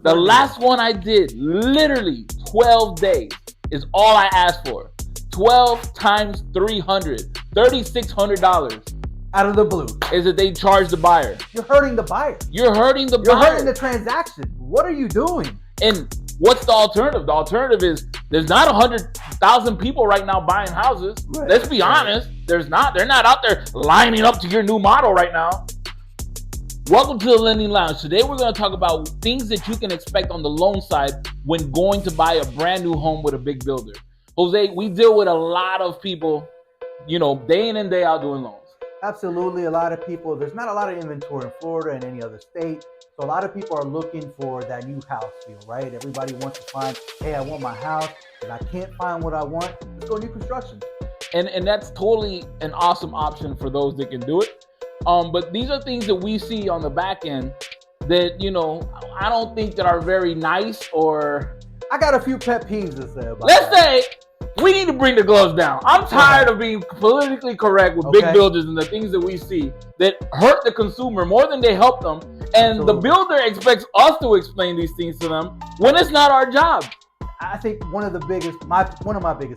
The last one I did, literally 12 days, is all I asked for. 12 times 300, $3,600. Out of the blue. Is that they charge the buyer. You're hurting the buyer. You're hurting the buyer. You're hurting the transaction. What are you doing? And what's the alternative? The alternative is there's not 100,000 people right now buying houses. Right. Let's be honest. There's not. They're not out there lining up to your new model right now. Welcome to the Lending Lounge. Today we're going to talk about things that you can expect on the loan side when going to buy a brand new home with a big builder. Jose, we deal with a lot of people, day in and day out doing loans. Absolutely. A lot of people, there's not a lot of inventory in Florida and any other state. So a lot of people are looking for that new house feel, right? Everybody wants to find, hey, I want my house. If I can't find what I want, let's go new construction. And that's totally an awesome option for those that can do it. But these are things that we see on the back end that, I don't think that are very nice or... I got a few pet peeves to say about Let's say we need to bring the gloves down. I'm tired of being politically correct with big builders and the things that we see that hurt the consumer more than they help them. And the builder expects us to explain these things to them when it's not our job. I think one of my biggest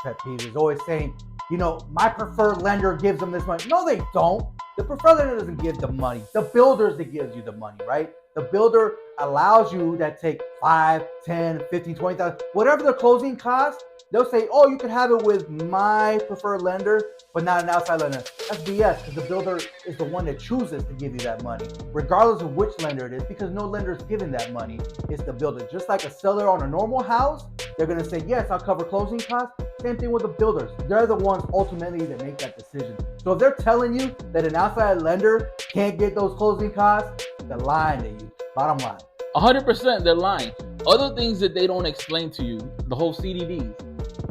pet peeves is always saying, my preferred lender gives them this money. No, they don't. The preferred lender doesn't give the money. The builder's that gives you the money, right? The builder allows you that take 5, 10, 15, 20,000, whatever the closing cost. They'll say, oh, you can have it with my preferred lender, but not an outside lender. That's BS, because the builder is the one that chooses to give you that money, regardless of which lender it is, because no lender is giving that money. It's the builder. Just like a seller on a normal house, they're going to say, yes, I'll cover closing costs. Same thing with the builders. They're the ones ultimately that make that decision. So if they're telling you that an outside lender can't get those closing costs, they're lying to you. Bottom line. 100% they're lying. Other things that they don't explain to you, the whole CDDs,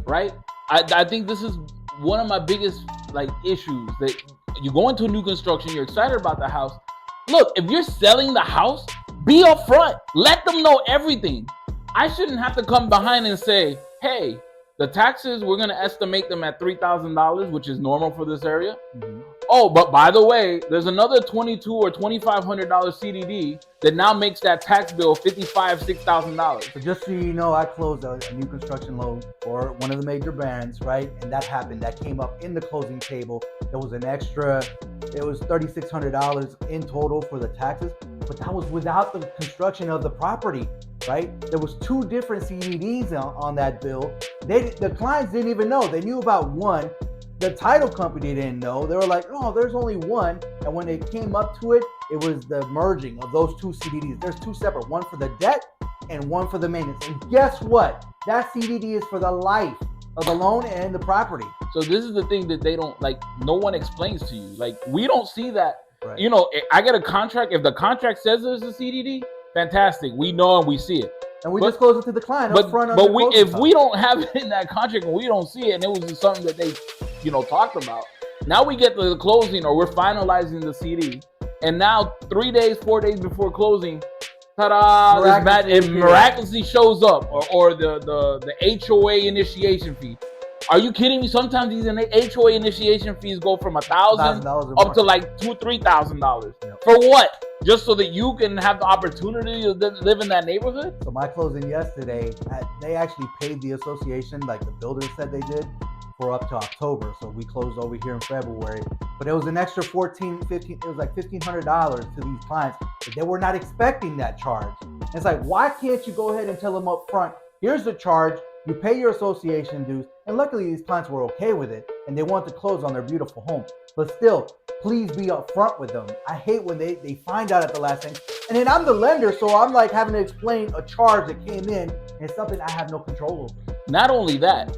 right? I think this is one of my biggest issues, that you go into a new construction, you're excited about the house. Look, if you're selling the house, be upfront. Let them know everything. I shouldn't have to come behind and say, hey, the taxes, we're going to estimate them at $3,000, which is normal for this area. Mm-hmm. Oh, but by the way, there's another $2,200 or $2,500 CDD that now makes that tax bill $5,500, $6,000. So just so you know, I closed a new construction loan for one of the major brands, right? And that happened. That came up in the closing table. There was an extra, it was $3,600 in total for the taxes, but that was without the construction of the property, right? There was 2 different CDDs on that bill. The clients didn't even know. They knew about one. The title company didn't know. They were like, oh, there's only one. And when they came up to it, it was the merging of those 2 CDDs. There's 2 separate, one for the debt and one for the maintenance. And guess what? That CDD is for the life of the loan and the property. So this is the thing that they don't, no one explains to you. We don't see that. Right. I get a contract. If the contract says there's a CDD, fantastic. We know and we see it. And we disclose it to the client up front. But if we don't have it in that contract and we don't see it, and it was just something that they, talked about, now we get to the closing or we're finalizing the CD, and now 3 days, 4 days before closing, ta-da! It miraculously shows up, or the HOA initiation fee. Are you kidding me? Sometimes these HOA initiation fees go from $1,000 up to $2,000, $3,000. Yep. For what? Just so that you can have the opportunity to live in that neighborhood? So my closing yesterday, they actually paid the association, like the builder said they did, for up to October. So we closed over here in February. But it was an extra $1,500 to these clients. But they were not expecting that charge. And it's like, why can't you go ahead and tell them up front, here's the charge, you pay your association dues, and luckily these clients were okay with it, and they want to close on their beautiful home. But still, please be upfront with them. I hate when they find out at the last thing. And then I'm the lender, so I'm having to explain a charge that came in, and it's something I have no control over. Not only that,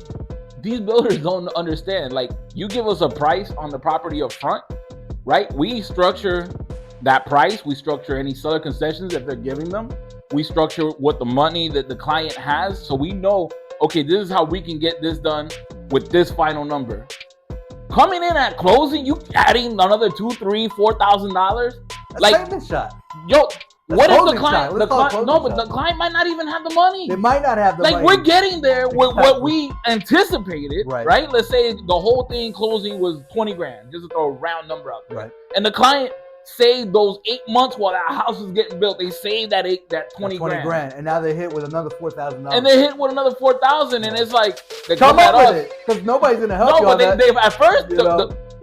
these builders don't understand. You give us a price on the property up front, right? We structure that price. We structure any seller concessions if they're giving them. We structure what the money that the client has, so we know, okay, this is how we can get this done with this final number. Coming in at closing, you adding another $2,000, $3,000, $4,000? Statement shot. Yo, what if the client? The client might not even have the money. They might not have the money. We're getting there with what we anticipated, right? Let's say the whole thing closing was $20,000, just to throw a round number out there. Right. And the client save those 8 months while that house is getting built. They save that 20 grand. And now they hit with another $4,000. And they hit with another 4,000, and it's like they come up with it because nobody's gonna help you. No, but they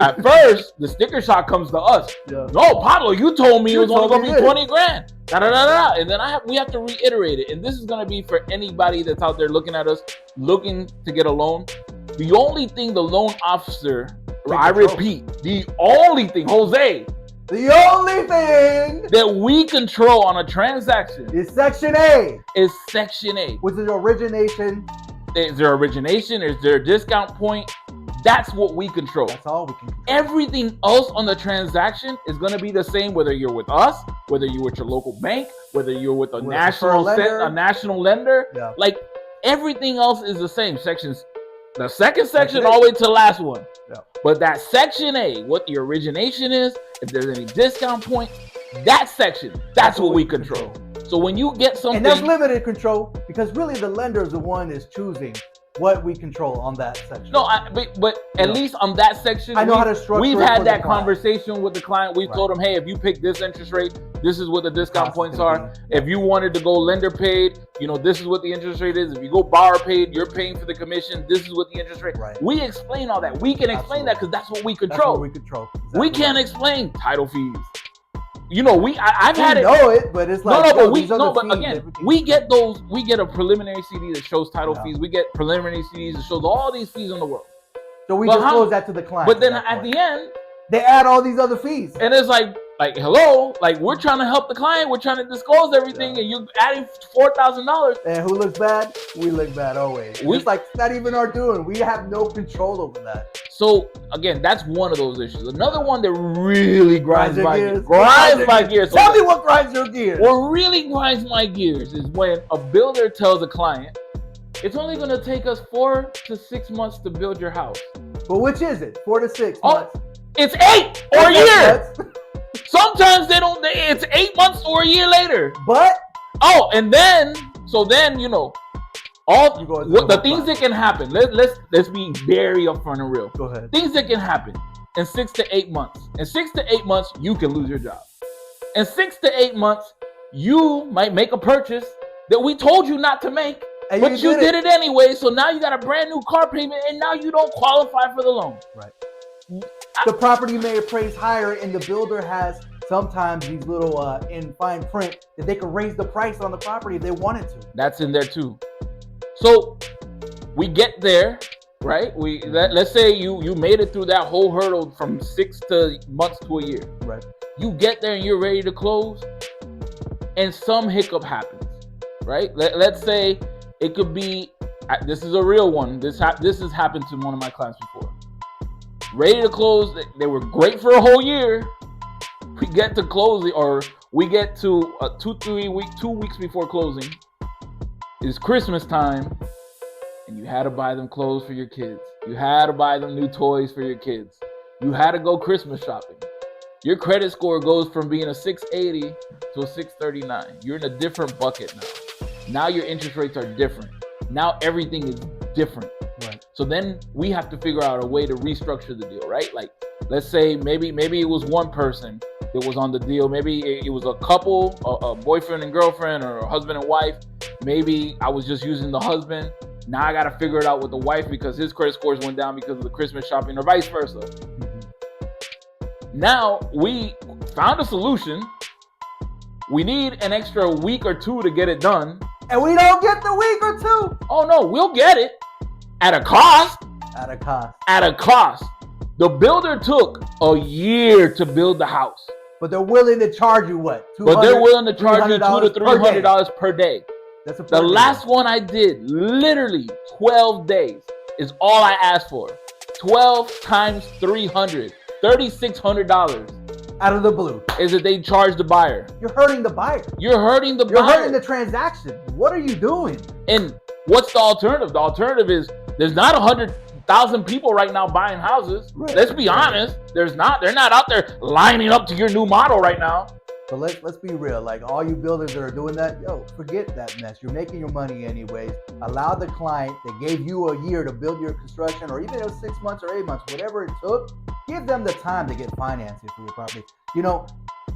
at first the sticker shock comes to us. Yeah. No, Pablo, you told me it was only gonna be 20 grand. And then we have to reiterate it. And this is gonna be for anybody that's out there looking at us, looking to get a loan. The only thing the loan officer, I repeat, the only thing, Jose, the only thing that we control on a transaction is Section A. Which is origination. Is there origination? Is there a discount point? That's what we control. That's all we can control. Everything else on the transaction is going to be the same, whether you're with us, whether you're with your local bank, whether you're with a national lender. Yeah. Like, everything else is the same. The second section all the way to the last one. Yeah. But that Section A, what the origination is, if there's any discount point, that section, that's what we control. So when you get something... And that's limited control, because really the lender is the one is choosing what we control on that section. No, but at least on that section, I know how to structure. We've had that conversation with the client. We've told them, hey, if you pick this interest rate, this is what the discount points are. If you wanted to go lender paid, this is what the interest rate is. If you go borrower paid, you're paying for the commission. This is what the interest rate. Right. We explain all that. We can explain that because that's what we control. That's what we control. Exactly. We can't explain title fees. I've had it. Know it, but it's like but again, we get a preliminary CD that shows title fees. We get preliminary CDs that shows all these fees in the world. So we disclose that to the client. But then at the end, they add all these other fees, and it's like hello, we're trying to help the client. We're trying to disclose everything, and you're adding $4,000. And who looks bad? We look bad always. It's like it's not even our doing. We have no control over that. So again, that's one of those issues. Another one that really grinds my gears. Tell me what grinds your gears. What really grinds my gears is when a builder tells a client, it's only going to take us 4 to 6 months to build your house. But which is it? 4 to 6 months? It's 8 or a year. Sometimes it's 8 months or a year later. But all the things that can happen. Let's be very upfront and real. Go ahead. Things that can happen in 6 to 8 months. In 6 to 8 months, you can lose your job. In 6 to 8 months, you might make a purchase that we told you not to make, but you did it anyway. So now you got a brand new car payment, and now you don't qualify for the loan. Right. The property may appraise higher, and the builder has sometimes these little in fine print that they can raise the price on the property if they wanted to. That's in there too. So we get there, right? Let's say you made it through that whole hurdle from 6 months to a year. Right. You get there and you're ready to close, and some hiccup happens, right? Let's say it could be. This is a real one. This has happened to one of my clients before. Ready to close. They were great for a whole year. We get to closing, or we get to 2 weeks before closing. It's Christmas time, and you had to buy them clothes for your kids. You had to buy them new toys for your kids. You had to go Christmas shopping. Your credit score goes from being a 680 to a 639. You're in a different bucket now. Now your interest rates are different. Now everything is different. Right. So then we have to figure out a way to restructure the deal, right? Like, let's say maybe it was one person that was on the deal. Maybe it was a couple, a boyfriend and girlfriend, or a husband and wife. Maybe I was just using the husband. Now I got to figure it out with the wife because his credit scores went down because of the Christmas shopping, or vice versa. Mm-hmm. Now we found a solution. We need an extra week or two to get it done. And we don't get the week or two. Oh no, we'll get it at a cost. At a cost. At a cost. The builder took a year to build the house. But they're willing to charge you what? But they're willing to charge you $200 to $300 per day. That's the last one I did, literally 12 days, is all I asked for. 12 times 300, $3,600. Out of the blue. Is that they charge the buyer. You're hurting the buyer. You're hurting the buyer. You're hurting the transaction. What are you doing? And what's the alternative? The alternative is there's not 100,000 people right now buying houses. Right. Let's be honest. There's not. They're not out there lining up to your new model right now. So let's be real. Like, all you builders that are doing that, forget that mess. You're making your money anyways. Allow the client that gave you a year to build your construction, or even if it was 6 months or 8 months, whatever it took, give them the time to get financing for your property.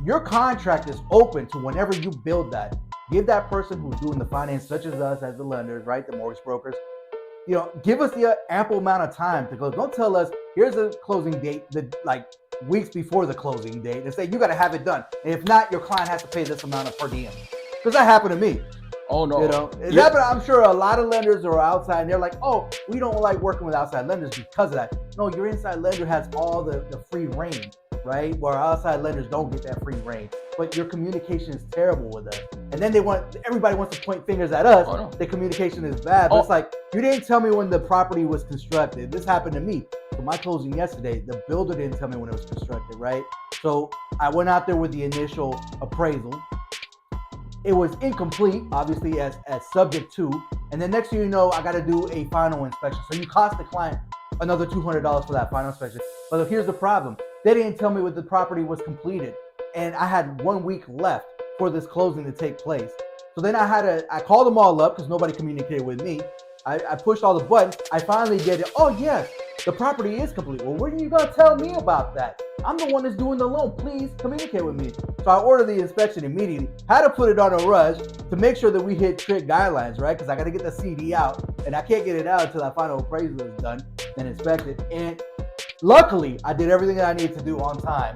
your contract is open to whenever you build that. Give that person who's doing the finance, such as us as the lenders, right, the mortgage brokers, give us the ample amount of time to go. Don't tell us here's a closing date, like weeks before the closing date, and say you got to have it done. And if not, your client has to pay this amount of per diem. Because that happened to me. Oh no! It happened. I'm sure a lot of lenders are outside, and they're like, "Oh, we don't like working with outside lenders because of that." No, your inside lender has all the free reign, right? Where outside lenders don't get that free reign. But your communication is terrible with us, and then everybody wants to point fingers at us. Oh, no. The communication is bad. But it's like, you didn't tell me when the property was constructed. This happened to me. So my closing yesterday, the builder didn't tell me when it was constructed, right? So I went out there with the initial appraisal. It was incomplete, obviously, as subject to. And then next thing you know, I got to do a final inspection. So you cost the client another $200 for that final inspection. But here's the problem. They didn't tell me when the property was completed. And I had 1 week left for this closing to take place. So then I called them all up because nobody communicated with me. I pushed all the buttons. I finally get it. Oh, yes, the property is complete. Well, what are you going to tell me about that? I'm the one that's doing the loan. Please communicate with me. So I ordered the inspection immediately. Had to put it on a rush to make sure that we hit strict guidelines, right? Because I got to get the CD out, and I can't get it out until that final appraisal is done and inspected. And luckily, I did everything that I needed to do on time,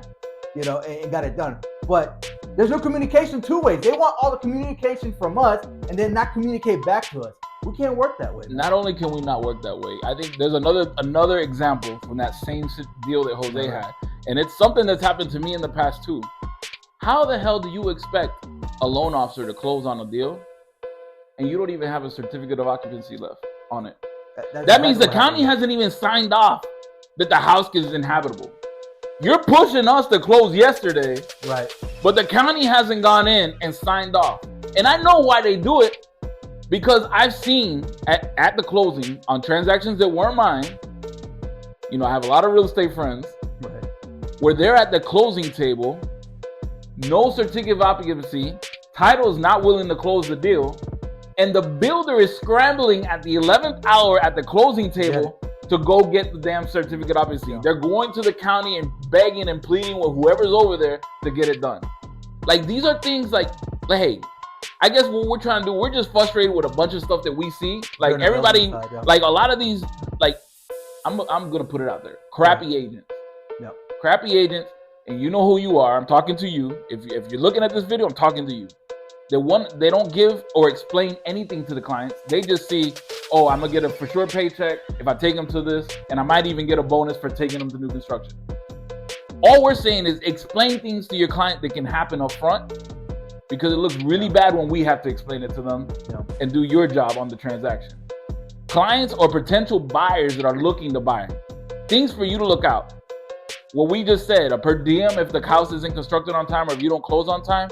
and got it done. But there's no communication two ways. They want all the communication from us and then not communicate back to us. We can't work that way. Not only can we not work that way, I think there's another example from that same deal that Jose had. And it's something that's happened to me in the past too. How the hell do you expect a loan officer to close on a deal and you don't even have a certificate of occupancy left on it? That means the county hasn't even signed off that the house is inhabitable. You're pushing us to close yesterday, right? But the county hasn't gone in and signed off. And I know why they do it, because I've seen at the closing on transactions that weren't mine. I have a lot of real estate friends, right, where they're at the closing table, no certificate of occupancy, title is not willing to close the deal, and the builder is scrambling at the 11th hour at the closing table to go get the damn certificate of occupancy. Yeah. They're going to the county and begging and pleading with whoever's over there to get it done. Like, these are things like, hey, I guess what we're trying to do, we're just frustrated with a bunch of stuff that we see. Like, everybody, like a lot of these, like, I'm gonna put it out there, crappy agents. Yep. Crappy agents, and you know who you are. I'm talking to you. If you're looking at this video, I'm talking to you. They don't give or explain anything to the clients. They just see, oh, I'm gonna get a for sure paycheck if I take them to this, and I might even get a bonus for taking them to new construction. All we're saying is explain things to your client that can happen up front, because it looks really bad when we have to explain it to them and do your job on the transaction. Clients or potential buyers that are looking to buy, things for you to look out. What we just said, a per diem if the house isn't constructed on time or if you don't close on time.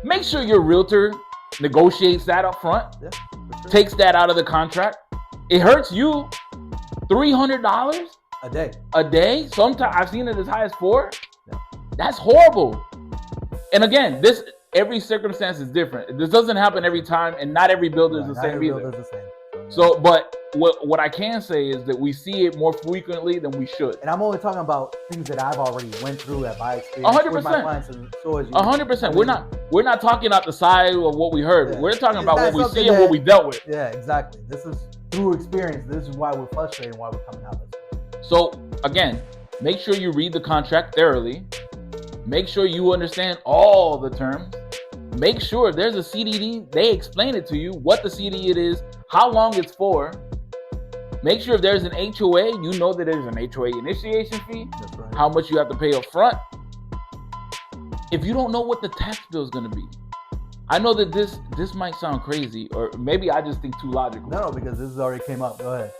Make sure your realtor negotiates that up front, takes that out of the contract. It hurts you. $300 a day. Sometimes I've seen it as high as $4. That's horrible. And again, every circumstance is different. This doesn't happen every time, and not every builder is the same either. So, but what I can say is that we see it more frequently than we should. And I'm only talking about things that I've already went through at my experience 100%. with my clients. And so as you, 100%. We're not talking out the side of what we heard. We're talking about what we see and what we dealt with. Yeah, exactly. This is through experience. This is why we're frustrated and why we're coming out this way. So again, make sure you read the contract thoroughly. Make sure you understand all the terms. Make sure if there's a CDD, they explain it to you, what the CDD it is, how long it's for. Make sure if there's an HOA, you know that there's an HOA initiation fee, how much you have to pay up front. If you don't know what the tax bill is going to be, I know that this might sound crazy, or maybe I just think too logical. No, because this has already came up. Go ahead.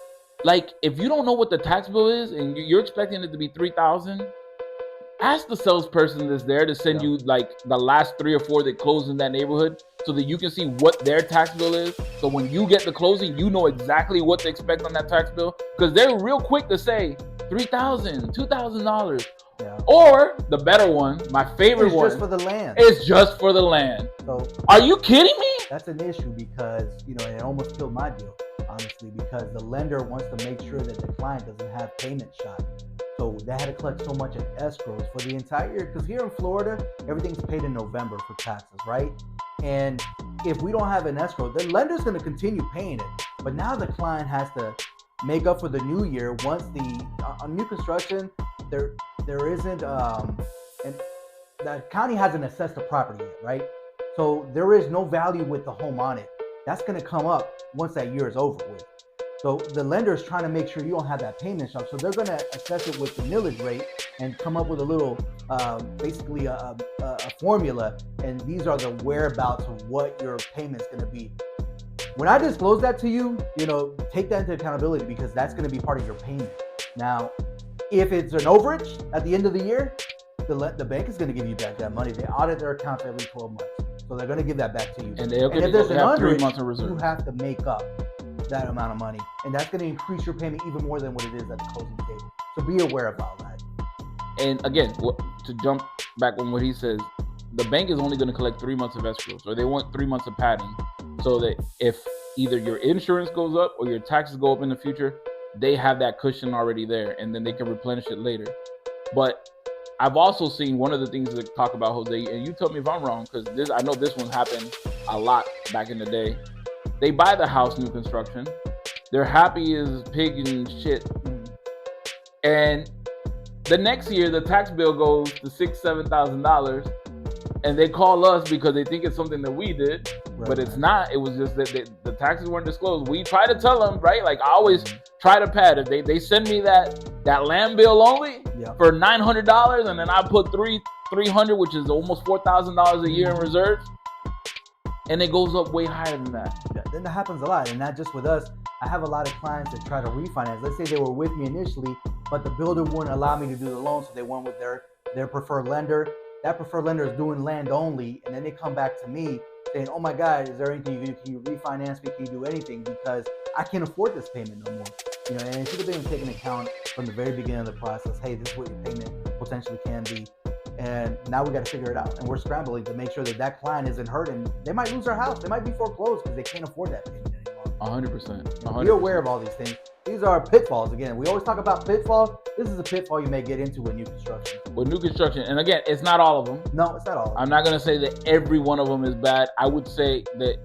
Like, if you don't know what the tax bill is and you're expecting it to be $3,000, ask the salesperson that's there to send you like the last 3 or 4 that close in that neighborhood, so that you can see what their tax bill is. So when you get the closing, you know exactly what to expect on that tax bill, because they're real quick to say $3,000, $2,000. Yeah. Or the better one, my favorite one, it's just for the land. It's just for the land. So are you kidding me? That's an issue, because it almost killed my deal, honestly, because the lender wants to make sure that the client doesn't have payment shot. So they had to collect so much in escrows for the entire year. Because here in Florida, everything's paid in November for taxes, right? And if we don't have an escrow, the lender's going to continue paying it. But now the client has to make up for the new year. Once on new construction, there isn't, and the county hasn't assessed the property yet, right? So there is no value with the home on it. That's going to come up once that year is over with. So the lender is trying to make sure you don't have that payment shock. So they're going to assess it with the millage rate and come up with a little, basically a formula. And these are the whereabouts of what your payment's going to be. When I disclose that to you, take that into accountability, because that's going to be part of your payment. Now, if it's an overage at the end of the year, the bank is going to give you back that money. They audit their accounts every 12 months. So they're going to give that back to you. And if there's an have 3 underage, months of reserve. you have to make up that amount of money. And that's going to increase your payment even more than what it is at the closing table. So be aware of all that. And again, to jump back on what he says, the bank is only going to collect 3 months of escrows, or they want 3 months of padding, so that if either your insurance goes up or your taxes go up in the future, they have that cushion already there, and then they can replenish it later. But I've also seen one of the things that talk about, Jose, and you tell me if I'm wrong, because I know this one happened a lot back in the day. They buy the house, new construction. They're happy as pig and shit. And the next year, the tax bill goes to $6,000-$7,000, and they call us because they think it's something that we did, but it's not. It was just that the taxes weren't disclosed. We try to tell them, right? Like I always try to pad it. They send me that land bill only for $900, and then I put $300, which is almost $4,000 a year in reserves, and it goes up way higher than that. Yeah, then that happens a lot, and not just with us. I have a lot of clients that try to refinance. Let's say they were with me initially, but the builder wouldn't allow me to do the loan, so they went with their preferred lender. That preferred lender is doing land only, and then they come back to me saying, "Oh my God, is there anything you can do? Can you refinance me? Can you do anything? Because I can't afford this payment no more." And it should have been taken account from the very beginning of the process. Hey, this is what your payment potentially can be, and now we got to figure it out. And we're scrambling to make sure that client isn't hurt, and they might lose their house. They might be foreclosed because they can't afford that payment anymore. 100%. Be aware of all these things. These are pitfalls. Again, we always talk about pitfalls. This is a pitfall you may get into with new construction. With new construction, and again, it's not all of them. No, it's not all of them. I'm not going to say that every one of them is bad. I would say that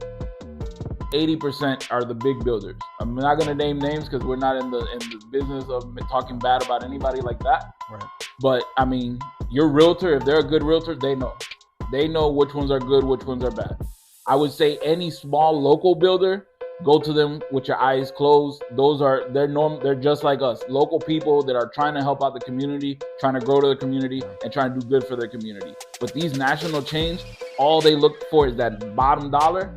80% are the big builders. I'm not going to name names because we're not in the business of talking bad about anybody like that. Right. But I mean, your realtor, if they're a good realtor, they know which ones are good, which ones are bad. I would say any small local builder, go to them with your eyes closed. They're just like us, local people that are trying to help out the community, trying to grow to the community, and trying to do good for their community. But these national chains, all they look for is that bottom dollar,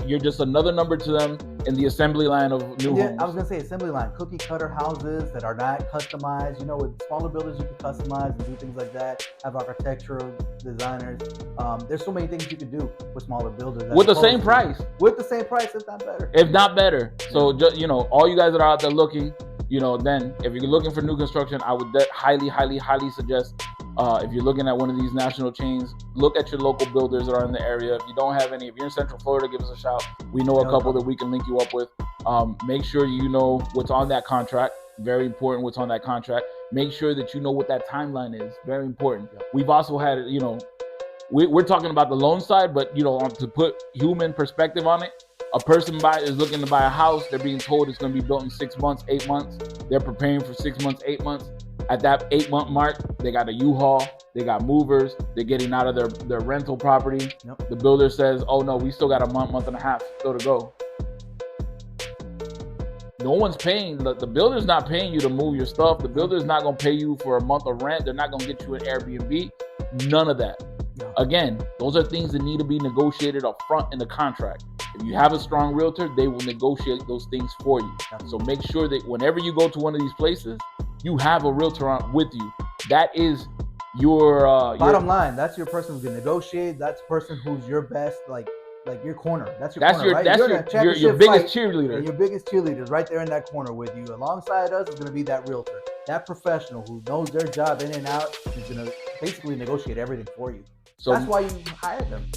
you're just another number to them in the assembly line of new homes. I was gonna say assembly line, cookie cutter houses that are not customized. With smaller builders, you can customize and do things like that. Have architectural designers. There's so many things you can do with smaller builders with the same price. With the same price, if not better. If not better. So just, all you guys that are out there looking, then if you're looking for new construction, I would highly, highly, highly suggest. If you're looking at one of these national chains, look at your local builders that are in the area. If you don't have any, if you're in Central Florida, give us a shout. We know a couple that we can link you up with. Make sure you know what's on that contract. Very important what's on that contract. Make sure that you know what that timeline is. Very important. We've also had, we're talking about the loan side, but, to put human perspective on it, a person is looking to buy a house. They're being told it's going to be built in 6 months, 8 months. They're preparing for 6 months, 8 months. At that 8-month mark, they got a U-Haul, they got movers, they're getting out of their rental property. Yep. The builder says, "Oh no, we still got a month and a half still to go." No one's paying. The builder's not paying you to move your stuff. The builder's not going to pay you for a month of rent. They're not going to get you an Airbnb. None of that. Yeah. Again, those are things that need to be negotiated up front in the contract. If you have a strong realtor, they will negotiate those things for you. So make sure that whenever you go to one of these places, you have a realtor on with you. That is your bottom line. That's your person who can negotiate. That's the person who's your best, like your corner. That's your corner, right? That's your biggest cheerleader. And your biggest cheerleader is right there in that corner with you. Alongside us is going to be that realtor, that professional who knows their job in and out. Who's going to basically negotiate everything for you. So that's why you hire them.